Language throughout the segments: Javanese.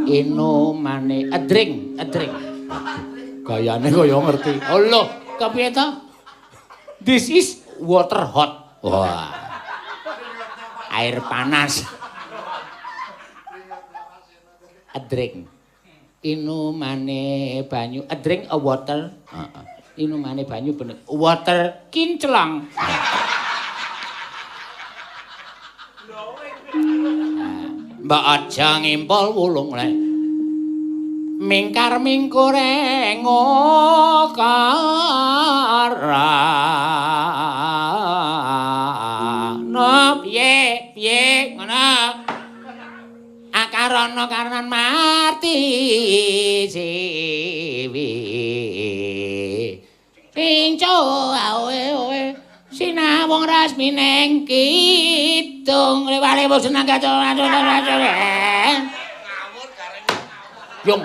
Inomane adring. Gayane kaya ngerti. Allah, kepiye to? This is water hot. Wah. Air panas. Adring. Inomane banyu. Adring a water. Inomane banyu bener. Water kinclong. Mbak aja ngimpul wulung le. Mingkar mingkure ngokara. No piye ngono. Akarana karenan mati siwi. Pinco awe sinawung rasmineng kidung liwale seneng kacolan. Yung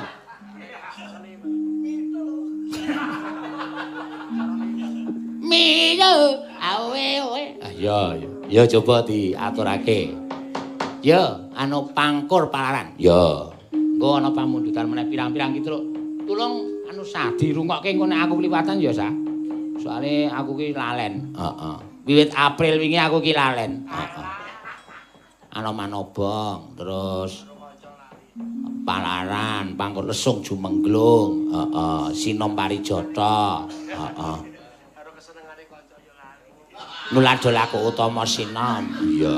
Miyo awe. Ya coba diaturake. Ya anu pangkur palaran. Ya. Engko ana pamundutan meneh pirang-pirang ki tulung anu sadi rungokke engko nek aku kliwatan ya sa. Soale aku ki lalen. Heeh. Wiwit April wingi aku ki lalen. Heeh. Ana manobong, terus palaran, pangkur lesung jumenglung, heeh, sinom parijata, heeh. Karo kesenengane kanca ya lali. Nuladol aku utama sinom. Iya.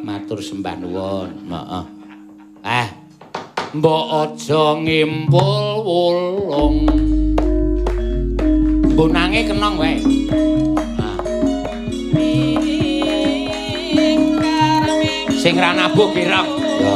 Matur sembah nuwun, heeh. Mbok aja ngimpul wulung. Bunange kenong wae. Sing ra nabuh kirang. Ya.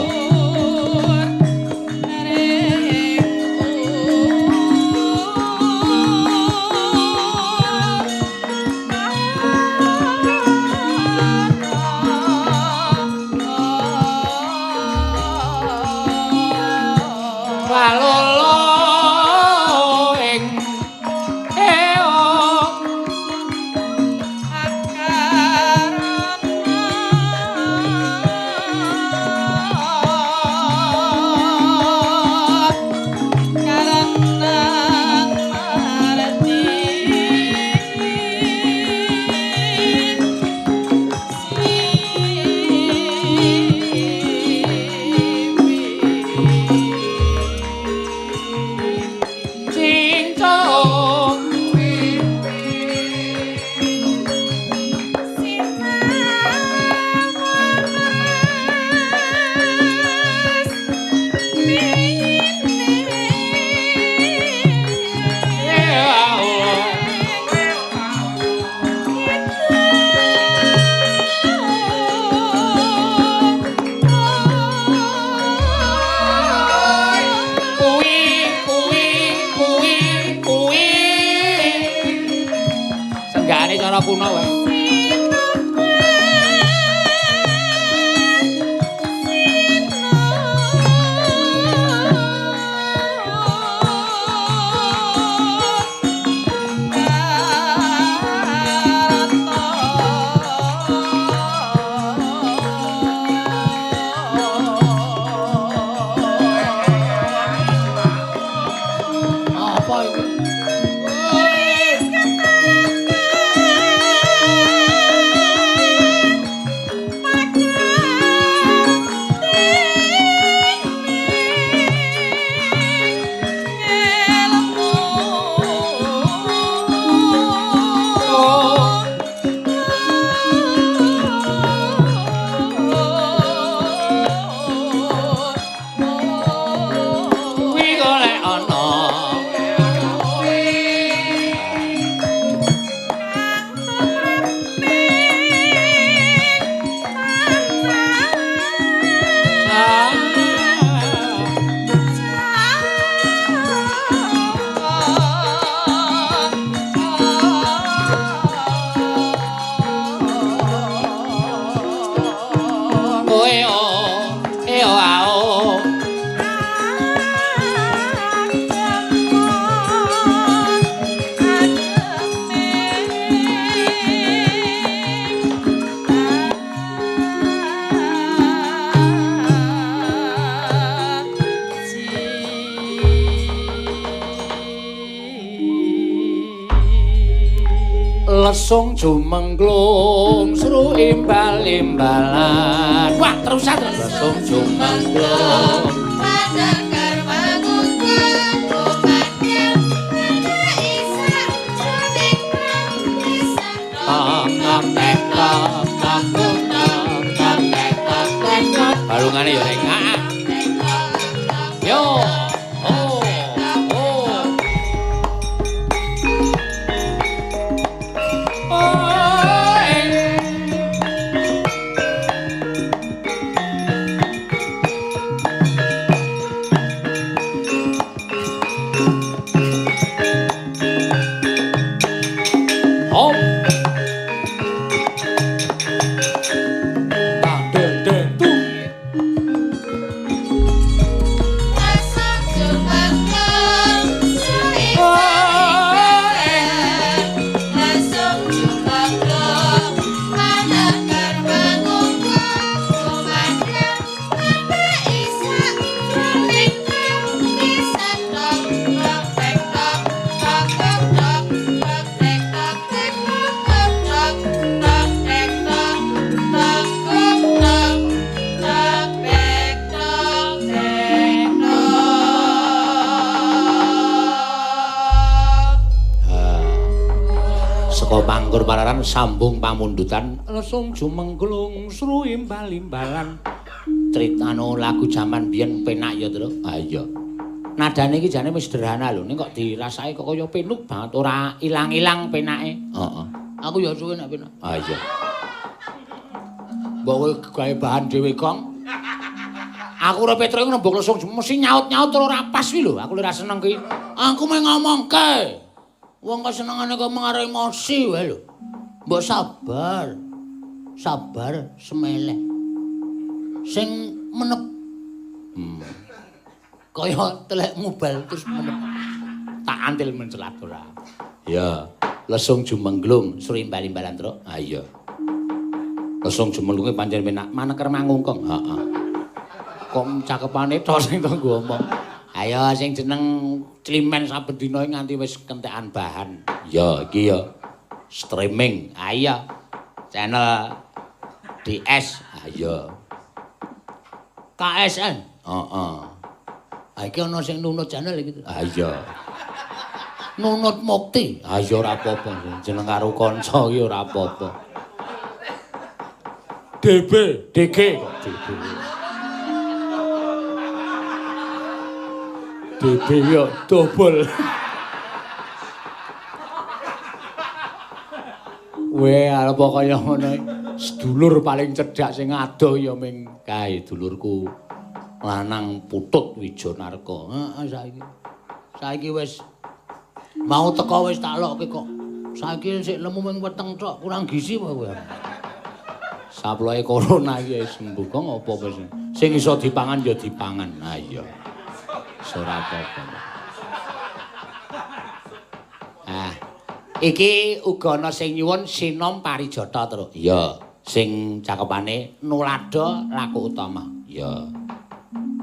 Kuno wae. lesung jumengklung seru imbal-imbalan. Wah, terusan lesung jumengklung Panakar mangungkan kumandang Pada isak juling krang Isak balungane ya ning. Yo. Oh. Oh. Oh. Lesung jumengklung suing Lesung jumengklung Panakar mangungkan kumandang Pada isak juling krang Isak tok tok tek tok tok tok tok tok tek tok tek tok tok tok tok tek tok tok tok tok tok tek tok tek Saka Pangkur Pararan sambung pamundutan lesung jumengklung seru imbal-imbalan. Critano lagu jaman biyen penak ya, Tru. Ha iya. Nadane iki jane wis sederhana lho, ning kok dirasake kok kaya penuk banget, ora ilang-ilang penake. Heeh. Aku ya suwe nek penak. Ha iya. Mbok kowe gawe bahan dhewe, Kong. Aku ora Petro ngrembug lesung mesti nyaut-nyaut ora pas kuwi lho. Aku ora seneng kuwi. Aku meh ngomongke. Wong kok senengane kok mengarep emosi wae lho. Mbok sabar. Sabar semeleh. Sing menep. Kaya telek mobile terus menep. Tak antil mencelat ora. Ya, lesung jumengglung suri imbal-imbalan, Truk. Ha iya. Lesung jumenglunge pancen penak. Maneker mangungkong. Heeh. Kok cakepane tok sing to ngomong. Ayo sing jeneng Climen saben dina nganti wis kentekan bahan. Ya iki ya streaming. Ayo channel DS. Ayo. KSN. Heeh. Ha iki ana sing nunut channel iki. Ha iya. Nunut Mukti. Ha iya ora apa-apa. Jeneng karo kanca iki ora apa-apa. DG kok DG. DB yo dobel. Weh arep kaya ngono. Sedulur paling cedhak sing adoh ya ming kae dulurku lanang Putut Wijanarka. Heeh saiki. Saiki wis mau teko wis tak lokke kok. Saiki sik lemu ming weteng tok, kurang gizi apa kowe. Saploke corona iki wis sembuh kok apa wis. Sing iso dipangan ya dipangan. Ha iya. Ora apa-apa. Ah, iki uga ana sing nyuwun sinom parijata, Truk. Iya, sing cakepane Nulada laku utama. Iya.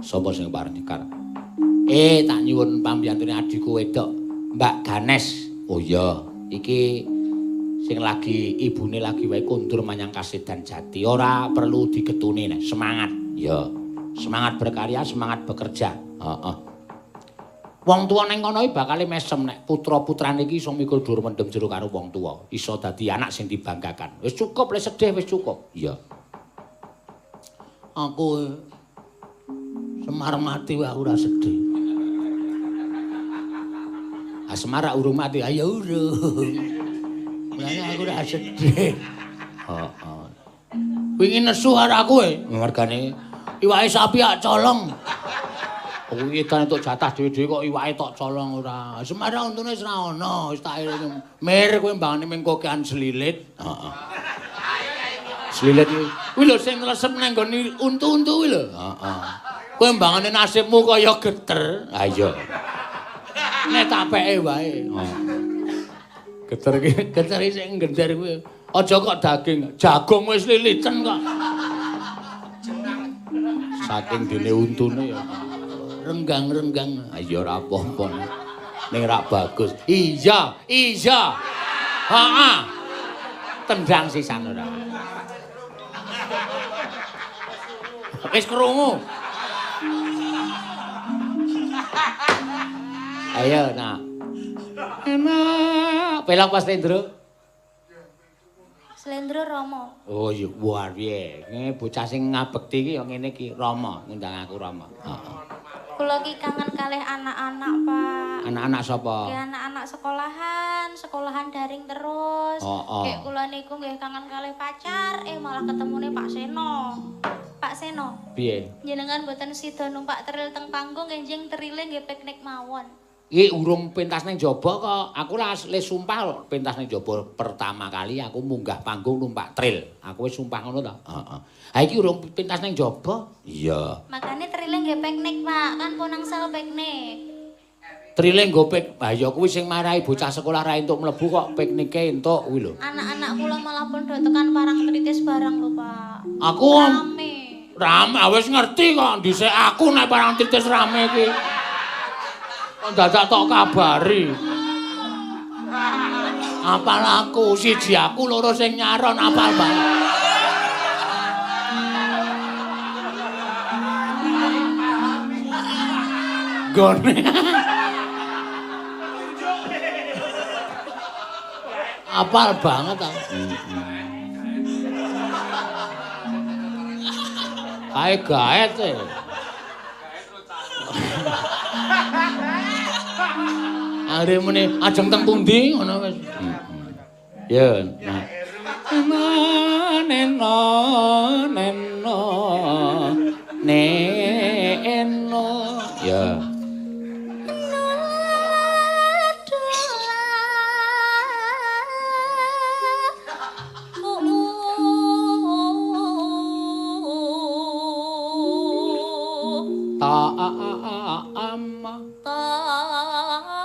Sapa sing pareng nyekar? Tak nyuwun pambiyantune adhiku wedok, Mbak Ganes. Oh iya, iki sing lagi ibune lagi wae kondur manyang Kasedan Jati. Ora perlu digetuni nek semangat. Iya. Semangat berkarya, semangat bekerja. Heeh. Wong tuwa ning kono iki bakal mesem nek putra-putrane iki iso mikul dhuwur mendem jero karo wong tuwa, iso dadi anak sing dibanggakan. Wis cukup lek sedih wis cukup. Iya. Aku Semar mati wae ora sedih. Ah Semar urung mati, ayo urung. Mulane aku ora sedih. Heeh. Wingi nesu karo aku mergane iwake sapi ak colong. Kuwi kan entuk jatah dhewe-dhewe kok iwake tok colong ora. Semara untune wis ra ono, wis tak eling. Mir kowe mbangane ming kokean selilit. Heeh. Selilit kuwi lho sing resep nang nggone untu-untu kuwi lho. Heeh. Kowe mbangane nasibmu kaya geter. Ha iya. Nek tak peke wae. Geter iki sing gender kuwi. Aja kok daging, jagung wis liliten kok. Saking dene untune ya. Renggang-renggang. Ya ora apa-apa. Ning ra bagus. Iya. Heeh. tendang sisan ora. Wis krungu. Ayo, nah. Enak. Pelok Mas Lendro. Slendro Rama. Oh iya, wah piye. Nge bocah sing ngabekti iki ya ngene iki, Rama, ngundang aku Rama. Heeh. Kula ki kangen kalih anak-anak, Pak. Anak-anak sapa? Nggih anak-anak sekolahan daring terus. Kayak kula niku nggih kangen kalih pacar, malah ketemune Pak Seno. Pak Seno. Piye? Jenengan mboten sida numpak tril teng panggung nggih trile nggih piknik mawon. Iki urung pentas ning jaba kok. Aku le sumpah pentas ning jaba pertama kali aku munggah panggung numpak tril. Aku wis sumpah ngono ta. Heeh. Ha iki urung pentas ning jaba? Iya. Makane trile nggih piknik, Pak. Kan ponangsal piknik. Trile nggo pik. Ha ya kuwi sing marahi bocah sekolah ra entuk mlebu kok piknike entuk kuwi lho. Anak-anak kula malah podo tekan parang tritis barang lho, Pak. Aku rame. Wis ngerti kok dhisik aku nek parang tritis rame iki. Dadak tok kabari. Apal aku, siji aku, loro sing nyaron apal banget. Gone. Apal banget aku. Kae gaet e. Are muni ajeng teng pundi ngono wis. Ya, nah. Neno neno. Ya.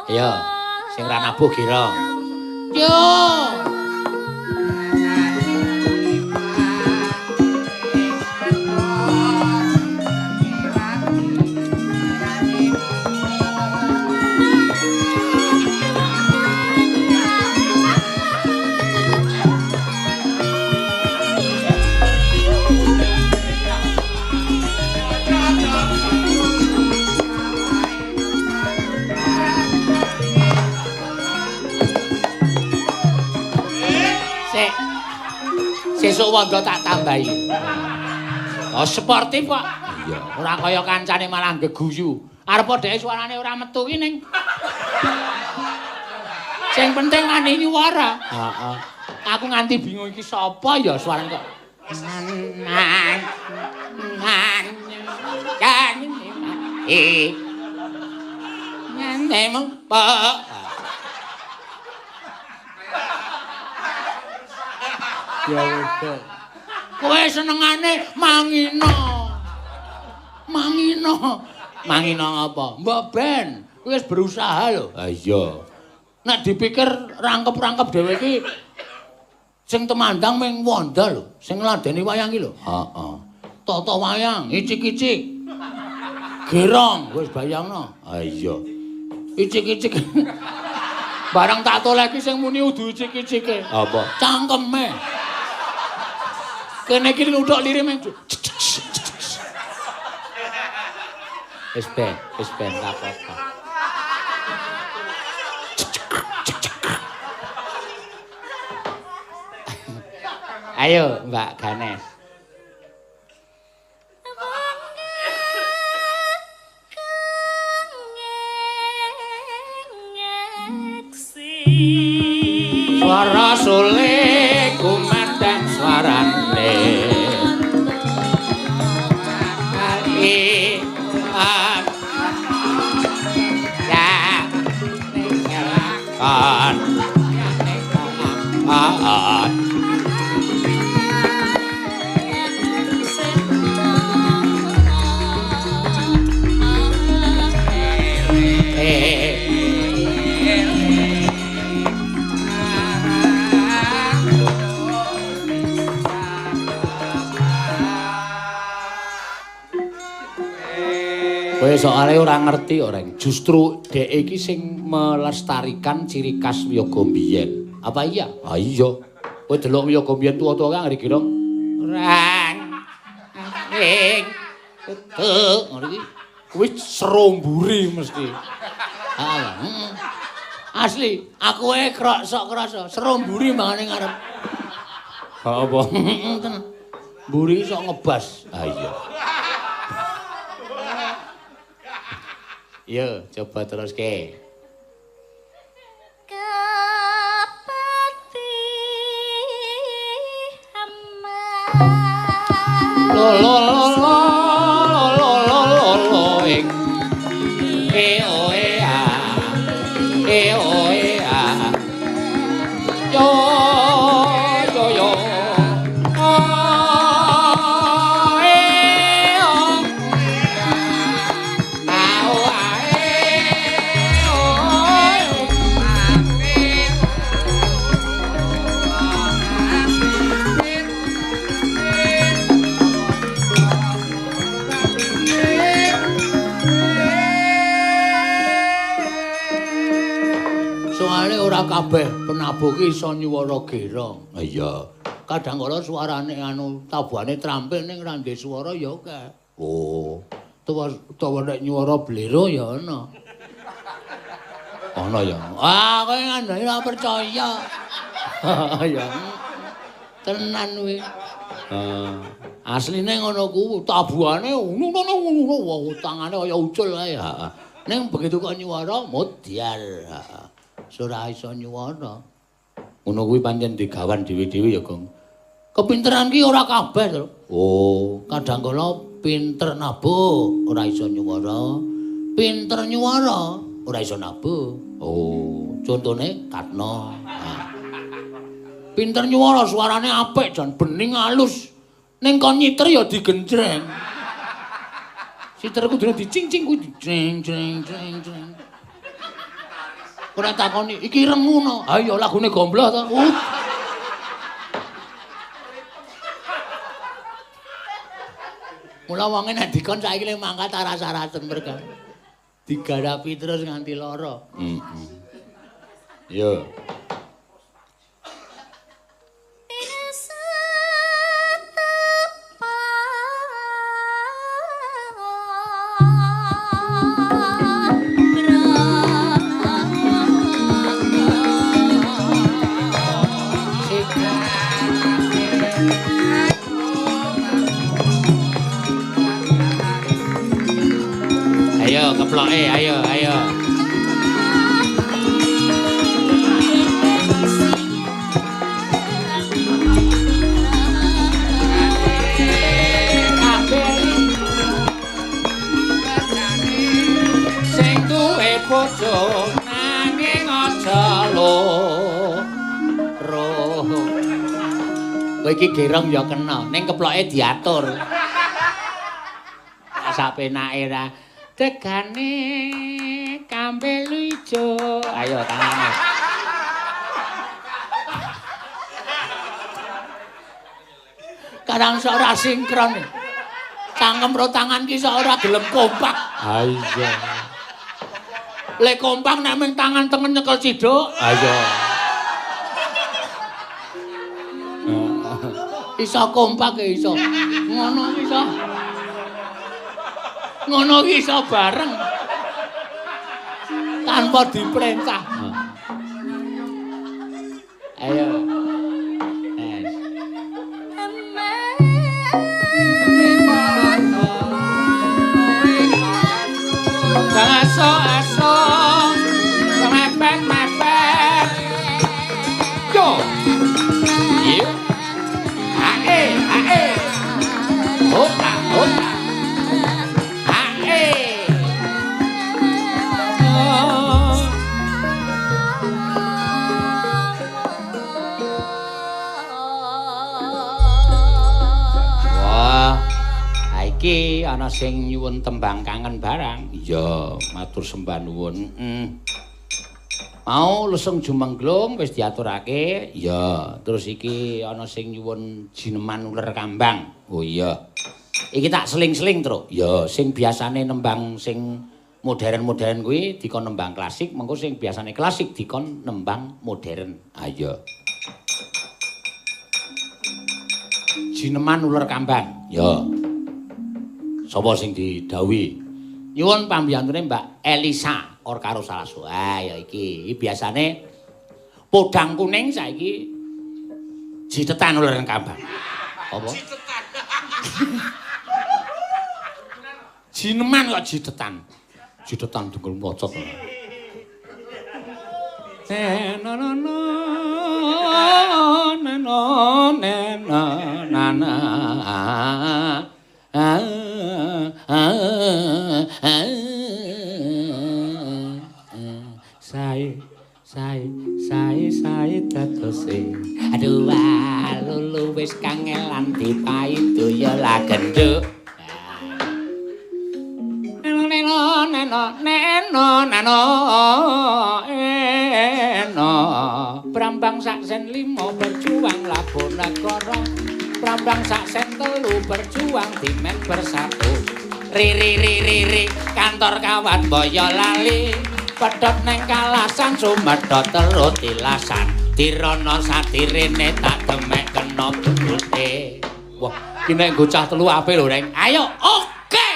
Ya, sing ra nabuh gira. Yo. Sesuk wanda tak tambahi. Oh, sportif kok. Iya. Ora kaya kancane malah geguyu. Arep dhek suarane ora metu ki ning. Sing penting ngene nyuwara. Heeh. Aku nganti bingung iki sapa ya suarane kok. Ngendem Pak. Ya wis. Kowe senengane mangina. Mangina apa? Mbok ben. Kowe wis berusaha lho. Ha iya. Nek dipikir rangkep-rangkep dhewe iki sing temandang ming wanda lho, sing ngladeni wayang iki lho. Heeh. Tata wayang, icik-icik. Gerong, wis bayangno. Ha iya. Icik-icik. Barang tak toleh iki sing muni udu icik-icike. Apa? Cangkeme. Kene iki nuthuk lirime. Wis ben tak apa. Ayo, Mbak Ganes. Suara suling kumandang suarane kali ya kan kowe soalé ora ngerti orang. Justru dhek iki sing melestarikan ciri khas Wiyaga mbiyen. Apa iya? Ah iya. Kowe delok yoga mbiyen tuwa-tuwa kang girong. Rang. Ing. Ngono iki. Kuwi seromburi mesti. Asli, aku wae sok krasa seromburi mangane ngarep. Apa? Tenan. Mburi sok ngebas. Ah iya. Yo, coba teruske. Kepati hamba. Lo lo lo lo lo lo lo lo ing. O e a. O e a. Yo yo yo. Ora kabeh penabuh ki iso nyuwara gerong. Ha iya. Kadang kala suarane anu tabuhane trampil ning randhe swara ya akeh. Oh. Utawa nek nyuwara blero ya ana. Ana ya. Ah, kowe ngandani ora percaya. Ya. Tenan kuwi. Asline ngono kuwi tabuhane ngono tangane kaya ucul ae. Ning begitu kok nyuwara modar. Ora iso nyuwara. Ngono kuwi pancen digawan dhewe-dhewe ya, Gong. Kepinteran ki ora kabeh to. Oh, kadang kala pinter nabuh ora iso nyuwara. Pinter nyuwara ora iso nabuh. Oh, contone Katno. Pinter nyuwara suarane apik jan bening alus. Ning kon nyiter ya digenjreng. Siter kudu dicing-cing kuwi jreng jreng jreng jreng. Ora takoni, iki irengmu no. Ha iya lagune Gombloh to. Mula wonge nek dikon saiki le mangkat aras-arasen merga. Digarapi terus nganti lara. Yo. Ayo keploke, ayo. Sing duwe bojo nanging aja loro. Kowe iki gerong ya kena, ning keploke diatur. Sak penake ra. Tegane kambel ijo. Ayo tangane. Kadang sok ora sinkron. Cangkem ro tangan ki sok ora gelem kompak. Ha iya. Lek kompak nek mung tangan tengen nyekel ciduk. Ha iya. Iso kompak ya iso. Ngono iso. Ngono ki iso bareng tanpa diperintah. Ayo. Aso-aso mepet-mepet. Yo. Yo. Ae. Hota. Iki ana sing nyuwun tembang kangen barang. Iya, matur sembah nuwun. Mau lesung jumengglung wis diaturake. Iya, terus iki ana sing nyuwun jineman uler kambang. Oh iya. Iki tak seling-seling, Truk. Ya, sing biasane nembang sing modern-modern kuwi dikon nembang klasik, mengko sing biasane klasik dikon nembang modern. Ah iya. jineman uler kambang. Ya. Sapa sing didhawuhi? Nyuwun pambiyantune Mbak Elisa or karo Salaso. Ah ya iki biasane podang kuning saiki jitetan uler kambang. Apa? Jitetan. Jineman kok jitetan. Jitetan tunggal mocot. Na na na na na na Sae tatose aduh lulu wis kangelan dipaitu ya la genduk Prambang saksen 5 berjuang labon negara Prambang saksen 3 berjuang dimen bersatu Ri kantor kawat boyo lali Pedhot neng kalasan sumedhot terus tilasan Dirono satirene tak demek kena bebute Wah iki nek nggo cah 3 apik lho Reng ayo oke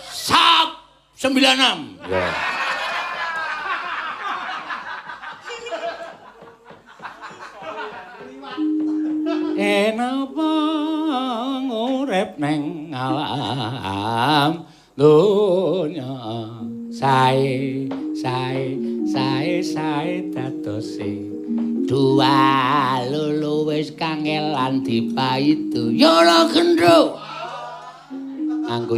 Sap 96 ya Enapa ngurip neng alam dunya sae datose dua lulu wis kangelan dipaitu ya ora genduk anggo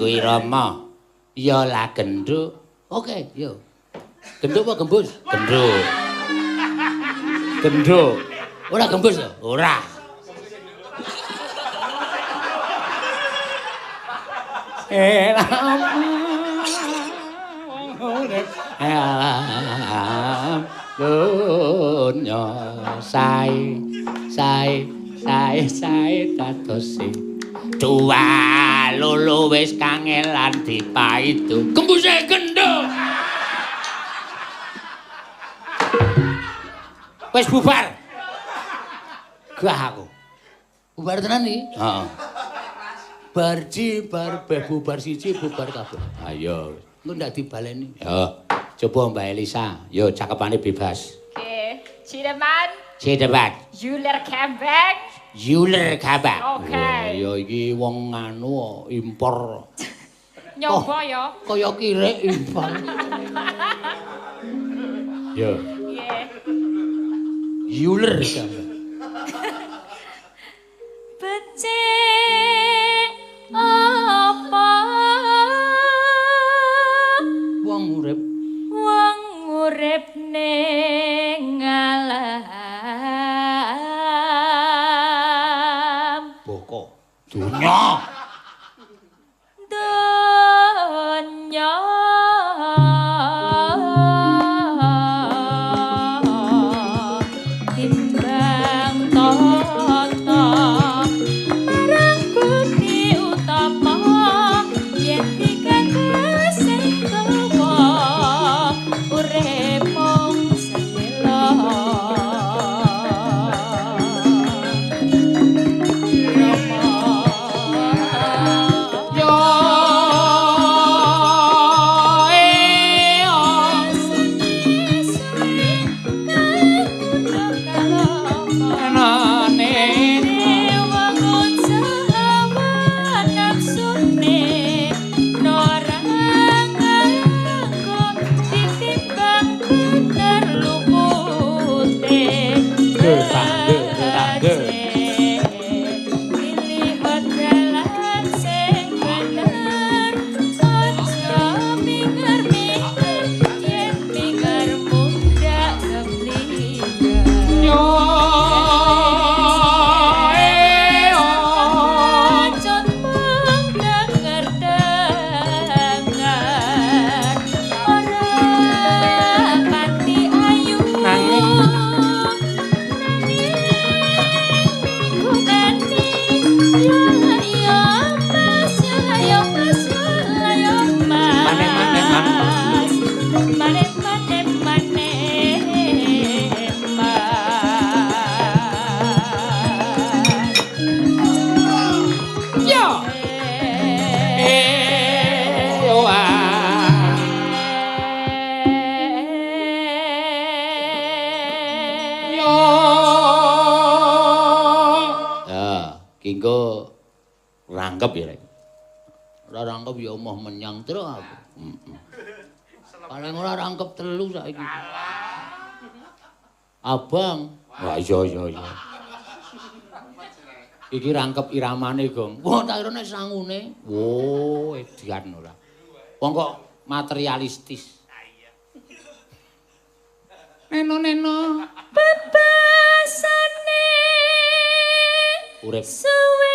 irama ya la genduk oke yo genduk apa gembus genduk ora gembus lho ora dunya sae tatose dua lulu wis kangelan dipaitu gembuse genduk wis bubar gah aku bubar tenan iki heeh bar bubar siji bubar kabeh ayo engko ndak dibaleni ya coba Mbak Elisa yo cakepane bebas oke Cideman Yuler Kambang oke ya iki wong anu impor nyoba ya kaya kirek impor yo nggih Yuler Kambang becik apa wong urip ning alam boko dunya timbang tata marang budi utama yen dikanggo sing tuwa urip mung sedhela Rama dinggo rangkep ya rek. Ora rangkep ya omah menyang terus aku. Paling ora rangkep telu saiki. Abang. Wah iya. Iki rangkep iramane, Gong. Wah, tak kira nek sangune. Wo, edian ora. Wong kok materialistis. Neno. Bebasane. Urip. Suwe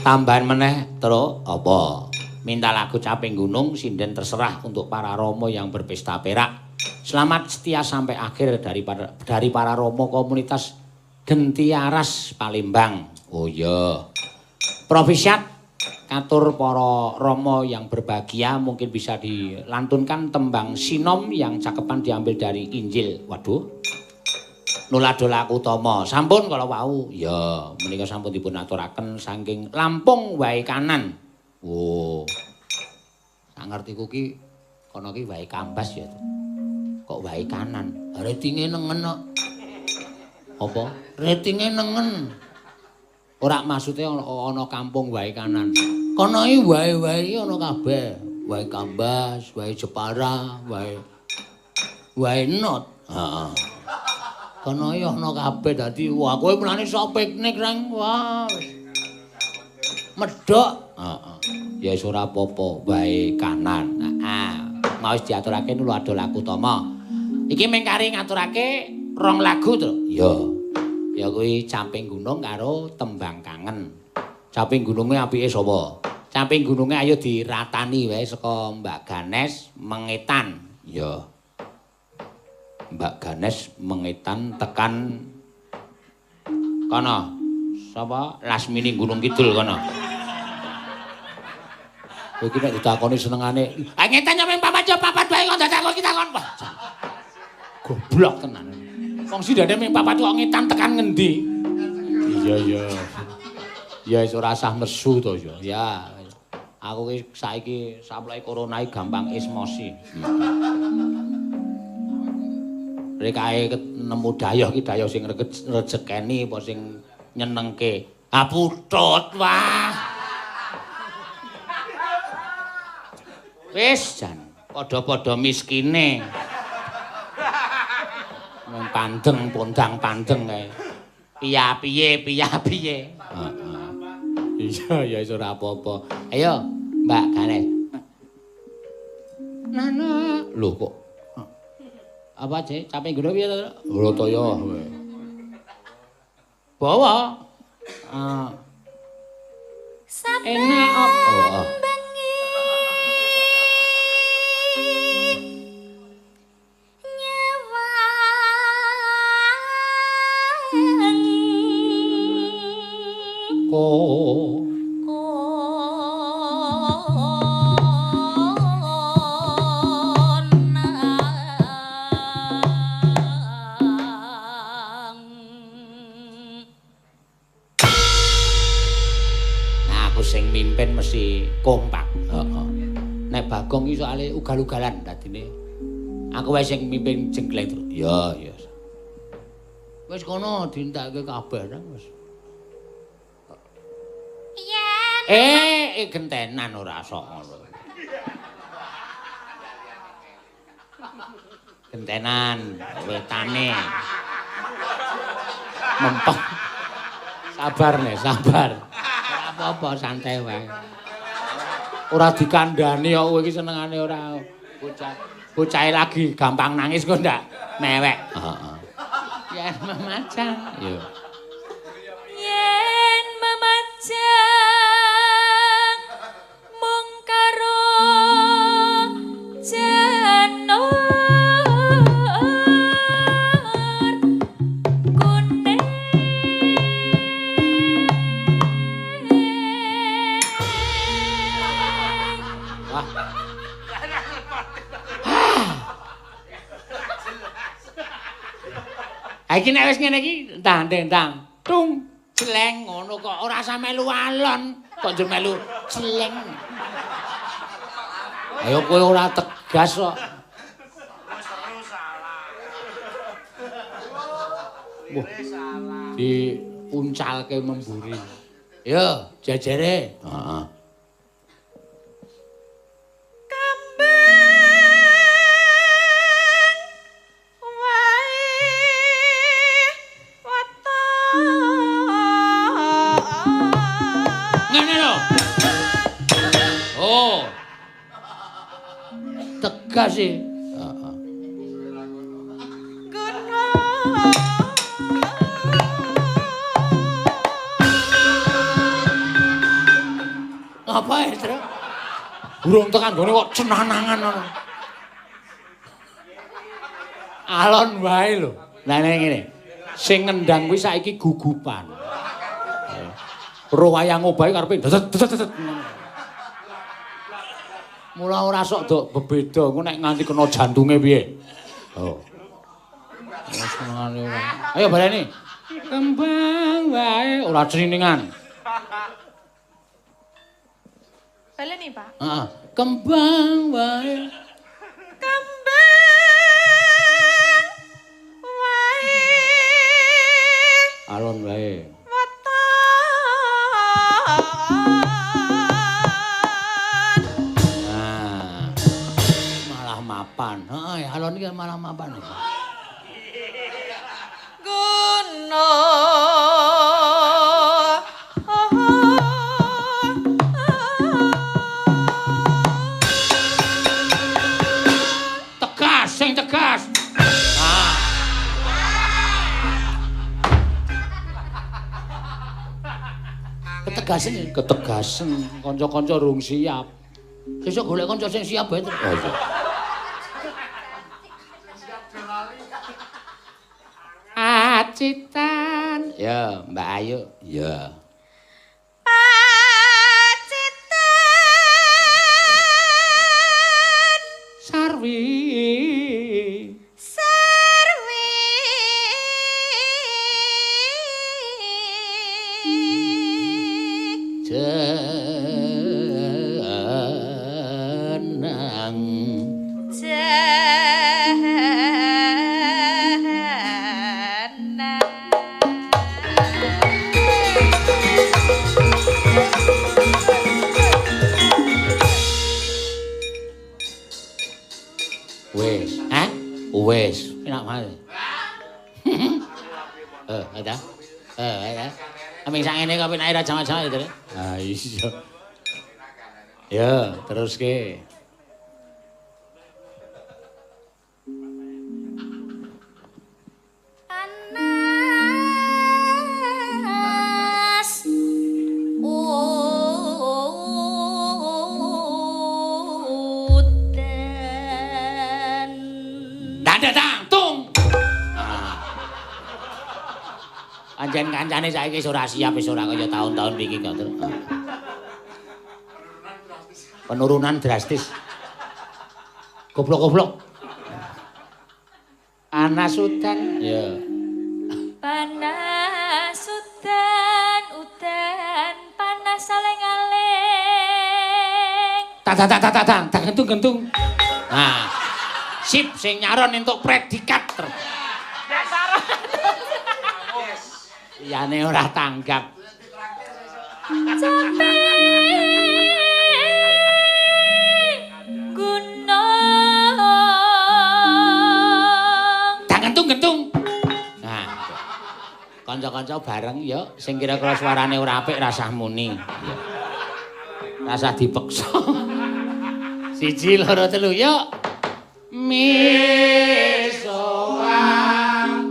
tambahan meneh terus apa? Minta lagu Caping Gunung sinden terserah untuk para romo yang berpesta perak. Selamat setia sampai akhir dari para romo komunitas Gentiaras Palembang. Oh iya. Profisiat katur para romo yang berbahagia mungkin bisa dilantunkan tembang sinom yang cakepan diambil dari Injil. Waduh. Nuladola Utama. Sampun kala wau. Ya, menika sampun dipun aturaken saking Lampung Wae Kanan. Oh. Sak ngertiku ki kono ki Wae Kambas ya. Kok Wae Kanan? Ratinge nengen kok. Apa? Ratinge nengen. Ora maksudnya ana kampung Wae Kanan. Kono iki wae-wae ana kabeh. Wae Kambas, Wae Jepara, Wae Not. Heeh. Kono ya ana kabeh dadi wah kowe mulane sok piknik rang wah medhok heeh ya wis ora apa-apa wae kanan heeh mau wis diaturake Nuladola Utama iki mung kari ngaturake rong lagu to ya kuwi Caping Gunung karo Tembang Kangen. Caping Gununge apike sapa? Caping Gununge ayo diratani wae saka Mbak Ganes Mengetan ya. Mbak Ganes Mengetan tekan kono. Sapa? Lasmini Gunung Kidul kono. Kowe iki nek ditakoni senengane, "Ah ngetan nyampe papat yo papat wae kok dadak kok kita kon." Goblok tenan. Wong sindane ming papat kok ngetan tekan ngendi? Iya. Ya wis ora usah nesu to ya. Ya. Aku ki saiki saploke corona iki gampang esmosi. Rekae nemu dayoh ki dayoh sing rejekeni apa sing nyenengke. Ah putut wah. Wis jan padha-padha miskine. Wong pandeng pondang pandeng kae. Piye. Heeh. Iya ya wis ora apa-apa. Ayo Mbak Ganes. Nana. Lho kok apa cek Caping Gunung piye to? Brataya. Bawa. Enak apa? Sing mimpin mesti kompak. Heeh. Nek Bagong iki soalé ugal-ugalan dadine. Aku wae sing mimpin jengkleng terus. Ya. Wis kono dientake kabeh nang wis. Piye? Gentenan ora sok ngono. Gentenan wetane. Mempeng. Sabar nih, sabar. Ora apa-apa, santai wae. Ora dikandani kok kowe iki senengane ora bocah. Bocahe lagi gampang nangis kok ndak mewek. Heeh. Yen memacang, yo. Yen memacang mung karo janur kuning. Wah. Iki nek wis ngene iki ndang tung celeng ngono kok ora usah melu alon kok njur melu celeng. Ayo kowe ora tegas kok. Wah. Diuncalke memburi. Yo, jejere. Heeh. Tegas sih. Heeh. Apa ya, Tru? Burung tekan gone kok cenanangan ngono. Alon wae lho. Lah ngene. Sing ngendang kuwi saiki gugupan. Roh wayang obahe karepe dedet. Mula ora sok dok bebeda, engko nek nganti kena jantunge piye. Oh. Wis senengane. Ayo baleni. Kembang wae ora ceniningan. Baleni, Pak. Heeh. Kembang wae. Kembang wae. Alon wae. Mapan. Heeh, alon iki malah mapan. Guna tegas, sing tegas. Ketegasan kanca-kanca rung siap. Sesuk golek kanca sing siap bae. Oh iya. Pacitan. Ya, Mbak Ayu. Ya. Pacitan. Sarwi. Sarwi. Jenang. Wes, enak banget. Ada. Ada. Aming sak ngene kok penake ra jangan-jangan itu. Ah iya. Ya, terus ke. Panas. Datang, tung. Anjen kancane saiki wis ora siap, wis ora kaya tahun-tahun iki kok. Penurunan drastis. Goblok-goblok. Panas udan. Ya. Panas udan panas aleng-aleng. Tak gentung-gentung. Nah. Sip sing nyaron entuk predikat. Iyane ora tanggap. Capek gunung. Tak gentung-gentung. Nah. kanca-kanca bareng ya sing kira-kira suarane ora apik rasah muni. Ya. Rasah dipeksa. 1 2 3 yuk. Misoa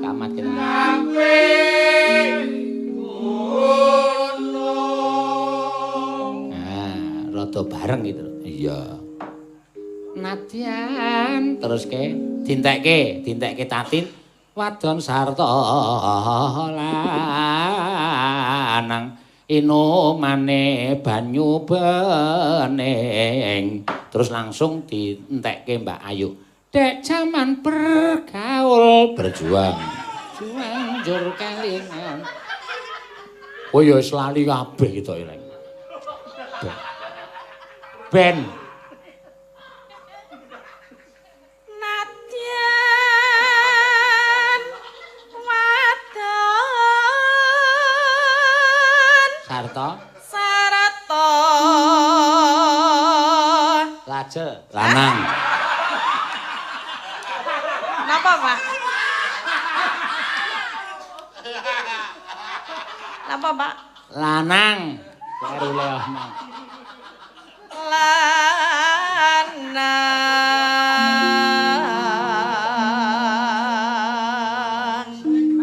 kamat kene. Rada bareng gitu. Iya. Nadyan terus ke dintekke tatin wadon sarta lanang inomane banyu bening terus langsung dientekke Mbak Ayu dek jaman bergaul berjuang jur kelingan oh ya wis lali kabeh to ileng ben Nadyan wadon sarta lajeng lanang napa Pak napa Pak lanang baru leohna lanang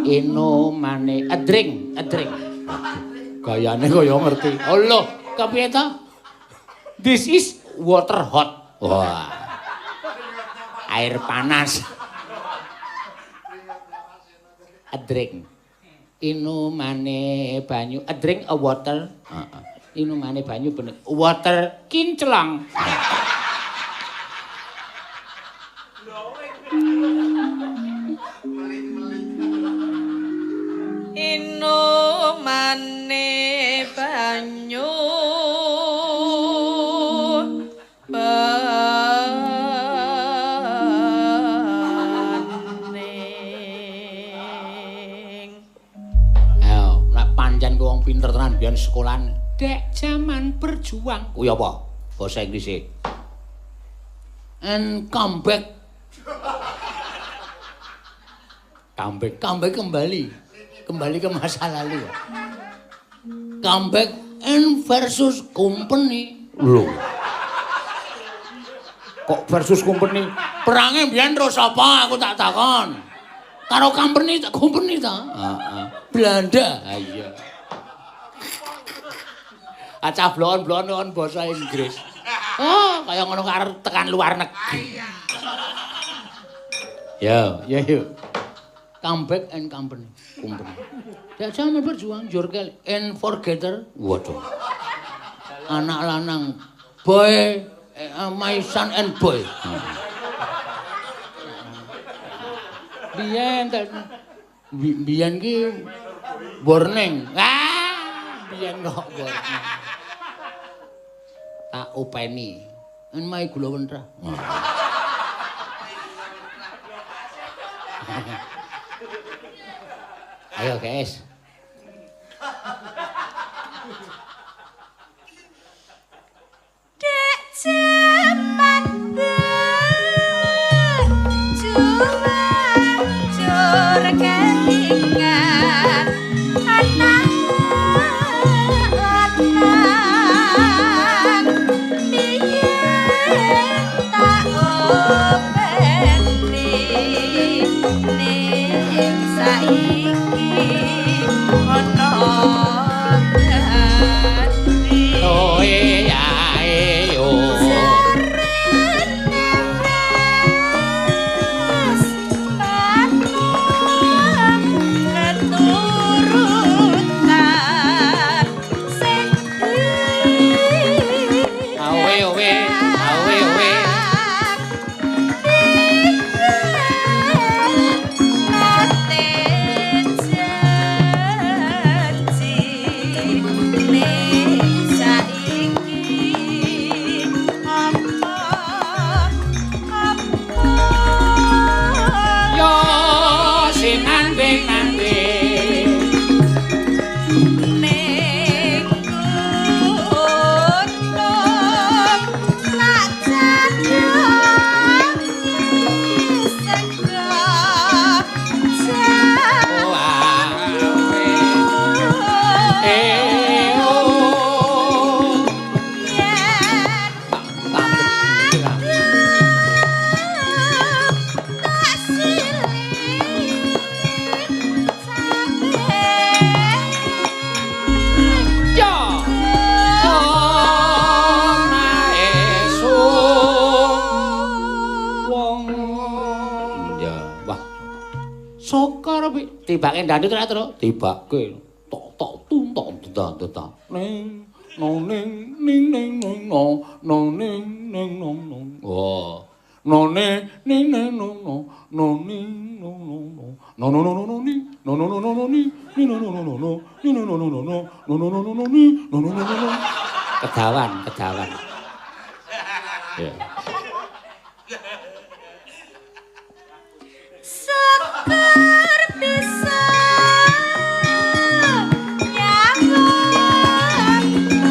inomane a drink gayane kaya ngerti Allah kepiye to this is water hot wah air panas a drink inomane banyu a drink a water inomane banyu bener water kinclang inomane banyu bening ayo nek pancen wong pinter tenan biyen sekolahan dek jaman berjuang kuwi apa bahasa Inggris and come back kembali ke masa lalu ya. Come back and versus company lho kok versus company perangnya biyen terus apa aku tak takon karo company ta Belanda iya acah blon-blon bahasa Inggris. Oh, kaya ngono arep tekan luar negeri. Yo. Come back and company. Dak jaman berjuang Jorkel and forgetter. Waduh. Anak lanang boy my son and boy. Biyen ki warning. Biyen kok warning. Tak openi. En mai gula wentra. Ayo guys. dek jaman berjuang jur kelingan anak lanang biyen tak openi ning saiki ana dadi Oh ae yo. Sokar tibake ndandut ra terus tibake tok tung tok dada ning no ning ning ning no no ning ning no no oh no ning ning no no no ning no no no no no no no ning no no no no no ning no no no no no no no no no no no no no no no no ning no no no no kedawan ya Sekar bisa nyambung gunung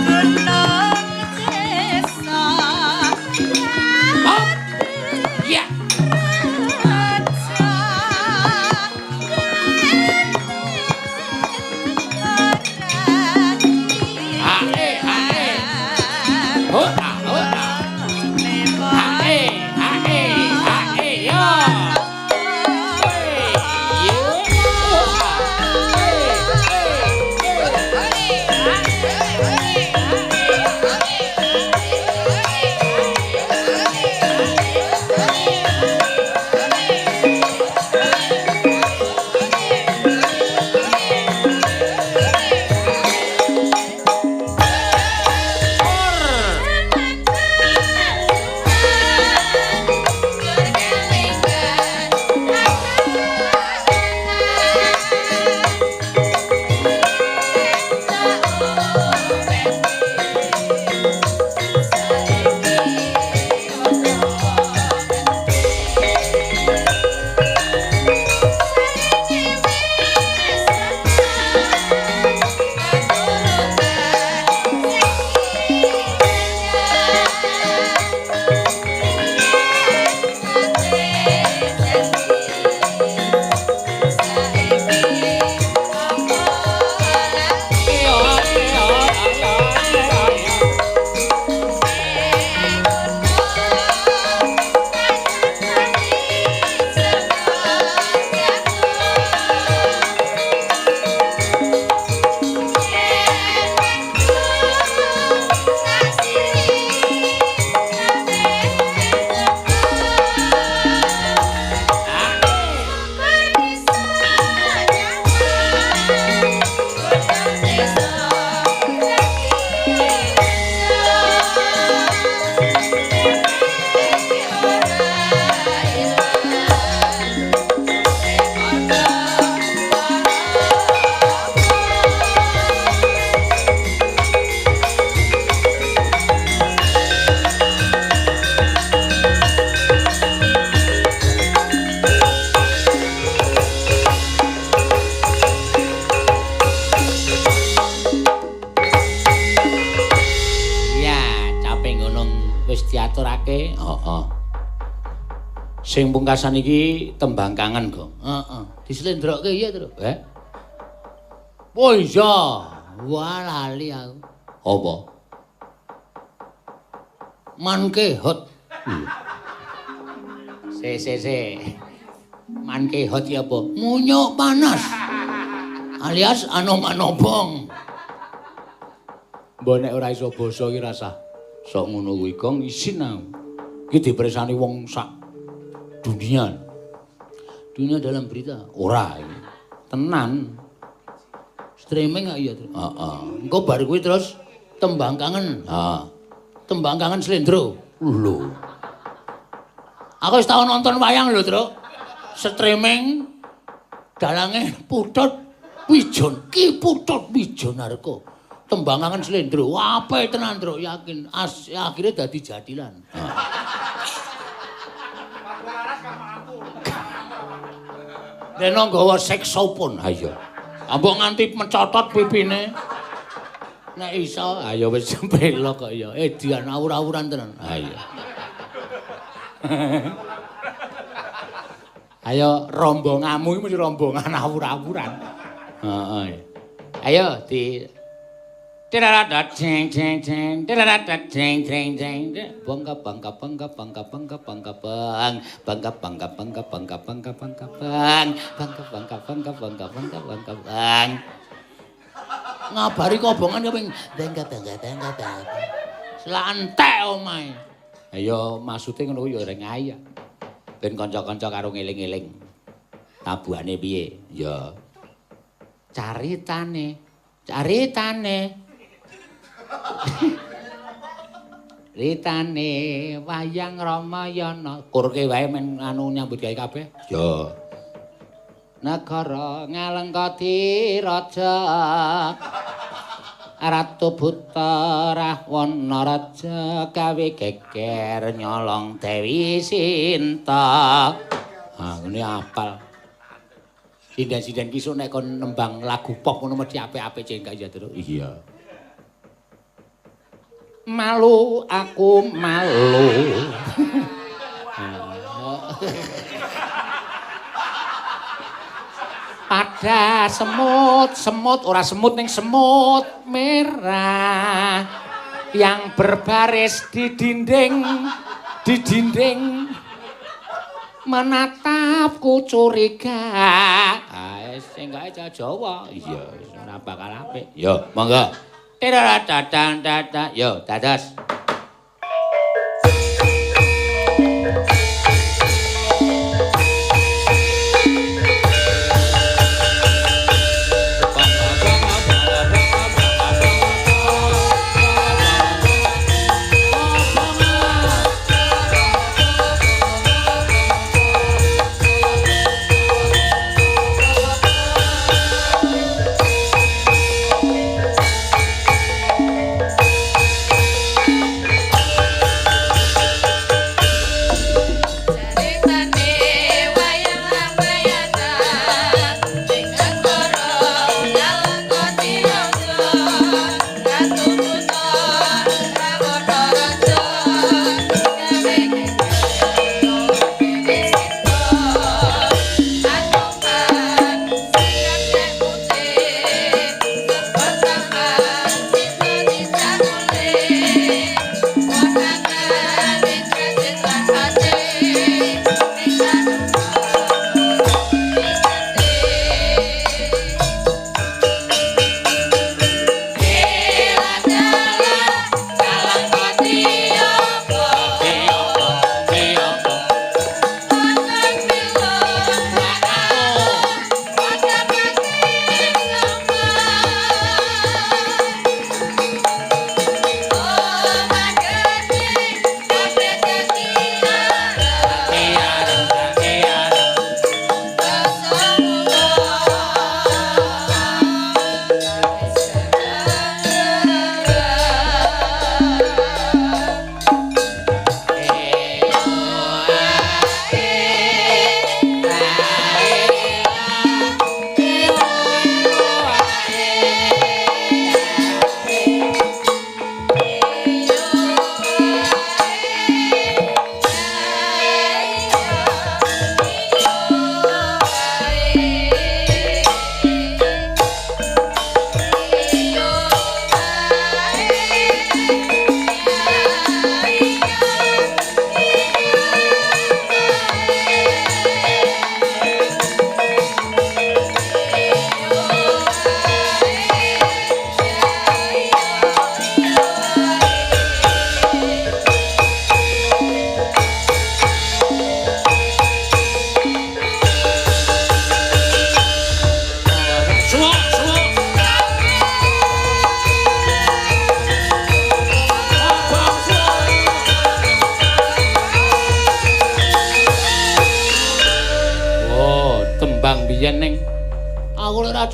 desa ya diaturake. Heeh. Sing pungkasan iki tembang kangen, Gong. Heeh. Dislendrokke iya, Tru. Oh iya. Wah, lali aku. Apa? Mankehot. Se. Mankehot ya apa? Munyuk panas. Alias anom-anobong. Mbok nek ora iso basa iki rasah. Sok ngono kuwi Gong isin aku. Iki dipresani wong sak dunia. Dunia dalam berita ora iki. Tenan. Streaming gak iya, Tru? Heeh. Engko bar kuwi terus tembang kangen. Heeh. Tembang kangen Slendro. Lho. Aku wis tau nonton wayang lho, Tru. Streaming dalange Putut Wijon. Ki Putut Wijonarko. Tembang kangen Slendro. Wah, apik tenan, Tru. Yakin. Akhirnya dadi jadilan. Dene nggawa saxophone. Ha iya. Ambok nganti mencotot pipine. Nek iso, ayo wis pelok kok ya. Edian awur-awuran tenan. Ha iya. Ayo rombonganmu iki mesti rombongan awur-awuran. Heeh. Ayo di Tiraradat ceng ceng ceng tiraradat ceng ceng ceng bangga bangga bangga bangga bangga bangga bang bangga bangga bangga bangga bangga bangga bang bangga bangga bangga bangga bangga bangga bang ngabari kobongan ya ping bangga bangga bangga bangga selantek omahe ayo maksude ngono ya ora ngayak ben kanca-kanca karo ngeling-eling Tabuhane piye? Ya. Caritane. Ritane wayang Ramayana. Kurke wae men anu nyambut gawe kabeh. Ya. Negara ngalengkati raja. Ratu Buta Rahwana raja gawe geger nyolong Dewi Sinta. Ah ngene apal. Sinden-sinden ki sok nek kon nembang lagu pop ngono mesti apik-apik cengkak ya terus. Iya. Malu aku malu. Pada semut ora semut ning semut merah yang berbaris di dinding menatapku curiga. Sing gawe Jawa. Iya, ora bakal apik. Yo, monggo. Dadang. Yo, dados.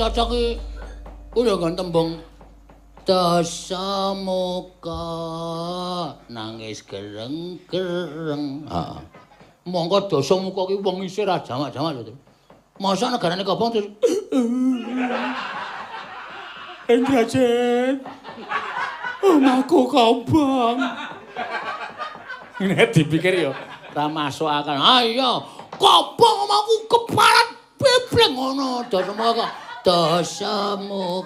cocok iki udah kan tembung Dasamuka nangis gereng-gereng. Heeh. Monggo Dasamuka ki wong isih ra jamak-jamak lho. Masa negarane kobong terus Endrajen. Omahku kobong. Nek dipikir yo ra masuk akal. Ah iya, kobong omahku keparat bebleng ngono Dasamuka. Dasamuka